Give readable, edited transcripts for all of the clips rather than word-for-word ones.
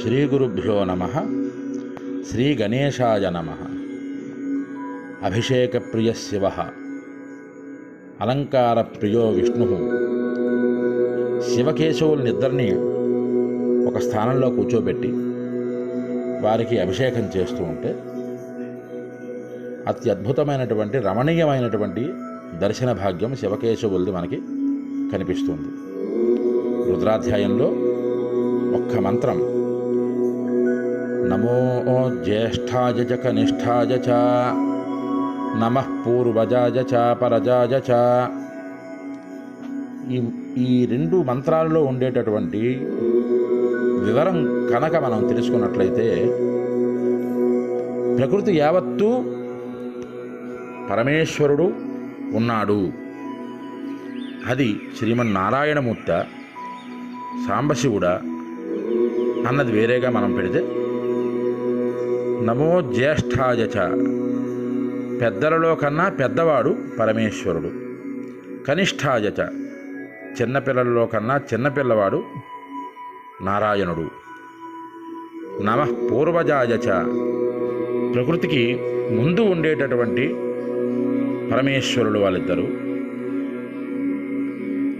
శ్రీగురుభ్యో నమః. శ్రీ గణేశాయ నమః. అభిషేక ప్రియ శివ, అలంకార ప్రియో విష్ణు. శివకేశవులనిద్దరినీ ఒక స్థానంలో కూర్చోబెట్టి వారికి అభిషేకం చేస్తూ ఉంటే అత్యద్భుతమైనటువంటి రమణీయమైనటువంటి దర్శన భాగ్యం శివకేశవులది మనకి కనిపిస్తుంది. రుద్రాధ్యాయంలో ఒక్క మంత్రం, నమో జ్యేష్ఠాయ చ కనిష్ఠాయ చ నమః పూర్వజాయ చ పరజాయ చ, ఈ రెండు మంత్రాలలో ఉండేటటువంటి వివరం కనుక మనం తెలుసుకున్నట్లయితే ప్రకృతి యావత్తూ పరమేశ్వరుడు ఉన్నాడు, అది శ్రీమన్నారాయణమూర్త సాంబశివుడా అన్నది వేరేగా మనం పెడితే, నమో జ్యేష్ఠాయ చ, పెద్దలలో కన్నా పెద్దవాడు పరమేశ్వరుడు, కనిష్ఠాయ చ, చిన్నపిల్లలలో కన్నా చిన్నపిల్లవాడు నారాయణుడు, నమః పూర్వజాయ చ, ప్రకృతికి ముందు ఉండేటటువంటి పరమేశ్వరుడు వాళ్ళిద్దరు,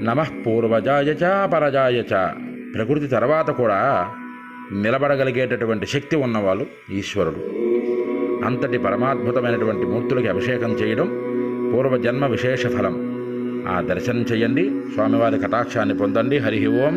నమః పూర్వజాయ చ పరజాయ చ, ప్రకృతి తర్వాత కూడా నిలబడగలిగేటటువంటి శక్తి ఉన్నవాళ్ళు ఈశ్వరుడు. అంతటి పరమాద్భుతమైనటువంటి మూర్తులకి అభిషేకం చేయడం పూర్వజన్మ విశేష ఫలం. ఆ దర్శనం చేయండి, స్వామివారి కటాక్షాన్ని పొందండి. హరి ఓం.